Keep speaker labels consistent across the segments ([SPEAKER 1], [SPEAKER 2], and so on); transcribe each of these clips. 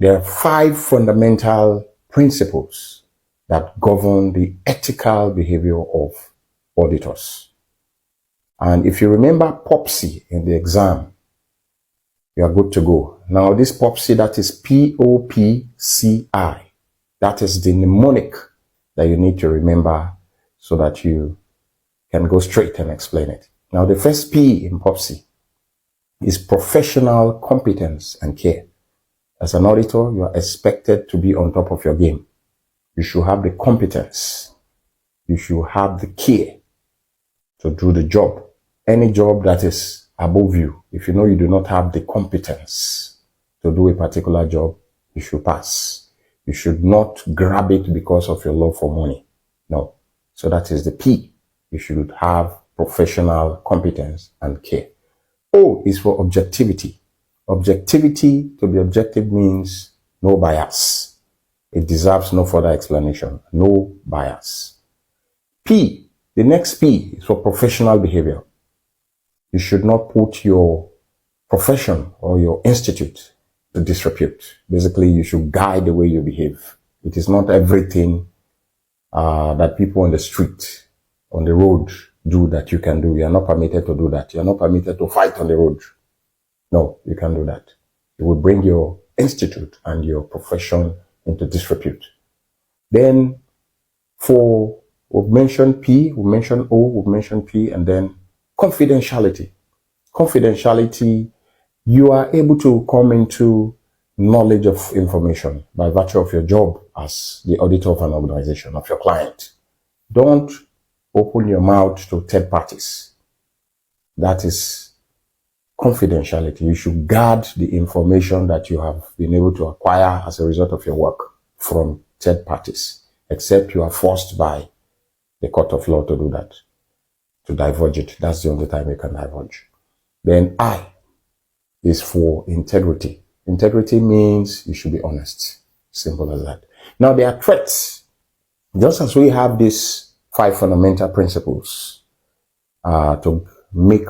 [SPEAKER 1] There are 5 fundamental principles that govern the ethical behavior of auditors. And if you remember POPCI in the exam, you are good to go. Now this POPCI, that is POPCI, that is the mnemonic that you need to remember so that you can go straight and explain it. Now the first P in POPCI is professional competence and care. As an auditor, you are expected to be on top of your game. You should have the competence. You should have the care to do the job. Any job that is above you, if you know you do not have the competence to do a particular job, you should pass. You should not grab it because of your love for money. No. So that is the P. You should have professional competence and care. O is for objectivity. Objectivity, to be objective, means no bias. It deserves no further explanation. No bias. P, the next P is for professional behavior. You should not put your profession or your institute to disrepute. Basically, you should guide the way you behave. It is not everything that people on the street, on the road do that you can do. You are not permitted to do that. You are not permitted to fight on the road. No, you can't do that. You will bring your institute and your profession into disrepute. Then we've mentioned P, we've mentioned O, we've mentioned P, and then confidentiality. Confidentiality, you are able to come into knowledge of information by virtue of your job as the auditor of an organization, of your client. Don't open your mouth to third parties. That is confidentiality. You should guard the information that you have been able to acquire as a result of your work from third parties, except you are forced by the court of law to do that, to divulge it. That's the only time you can divulge. Then I is for integrity. Integrity means you should be honest. Simple as that. Now there are threats. Just as we have these 5 fundamental principles to make,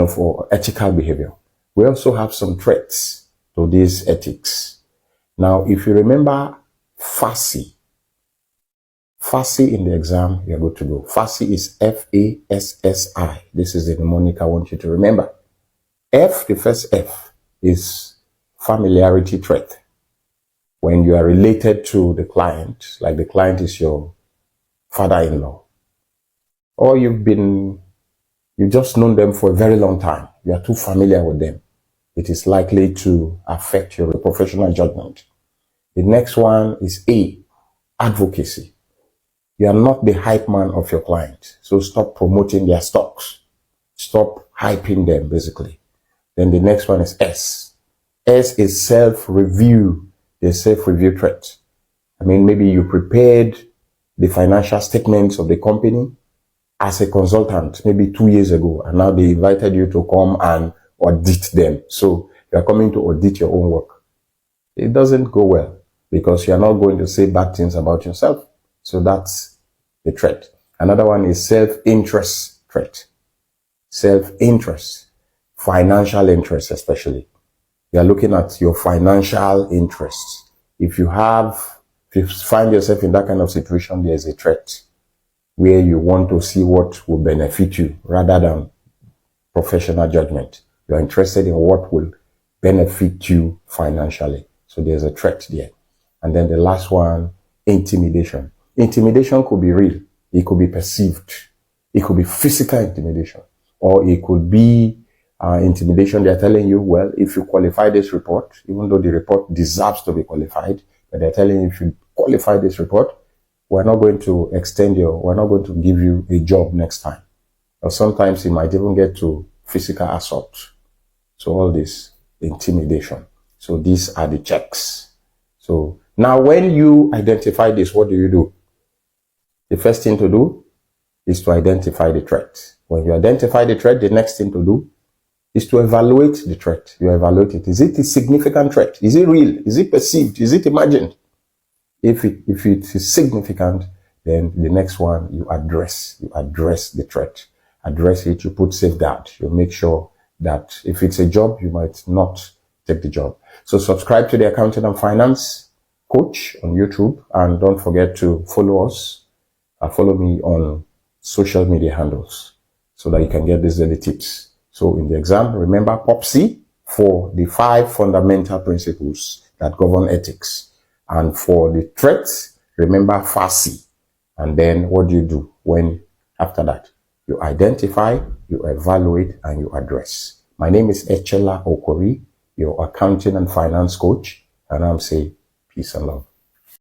[SPEAKER 1] for ethical behavior, we also have some threats to these ethics. Now, if you remember FASSI in the exam, you're good to go. FASSI is F-A-S-S-I. This is the mnemonic I want you to remember. F, the first F, is familiarity threat. When you are related to the client, like the client is your father-in-law, or you've just known them for a very long time, you are too familiar with them, it is likely to affect your professional judgment. The next one is A, advocacy. You are not the hype man of your client, so stop promoting their stocks. Stop hyping them, basically. Then the next one is S. S is self-review, the self-review threat. Maybe you prepared the financial statements of the company as a consultant maybe 2 years ago, and now they invited you to come and audit them. So you are coming to audit your own work. It doesn't go well because you are not going to say bad things about yourself. So that's the threat. Another one is self-interest threat. Self-interest, financial interest especially. You are looking at your financial interests. If you find yourself in that kind of situation, there's a threat where you want to see what will benefit you rather than professional judgment. You are interested in what will benefit you financially. So there's a threat there. And then the last one, intimidation. Intimidation could be real. It could be perceived. It could be physical intimidation. Or it could be intimidation. They're telling you, well, if you qualify this report, even though the report deserves to be qualified, but they're telling you if you qualify this report, we're not going to we're not going to give you a job next time. Or sometimes it might even get to physical assault. So all this intimidation. So these are the checks. So now when you identify this, what do? The first thing to do is to identify the threat. When you identify the threat, the next thing to do is to evaluate the threat. You evaluate it. Is it a significant threat? Is it real? Is it perceived? Is it imagined? If it is significant, then the next one, you address the threat. Address it, you put safeguard. You make sure that if it's a job, you might not take the job. So subscribe to the Accounting and Finance Coach on YouTube, and don't forget to follow us. Follow me on social media handles so that you can get these daily tips. So in the exam, remember POPCI for the 5 fundamental principles that govern ethics. And for the threats, remember FASSI. And then what do you do when after that? You identify, you evaluate, and you address. My name is Echela Okori, your Accounting and Finance Coach, and I'm saying peace and love.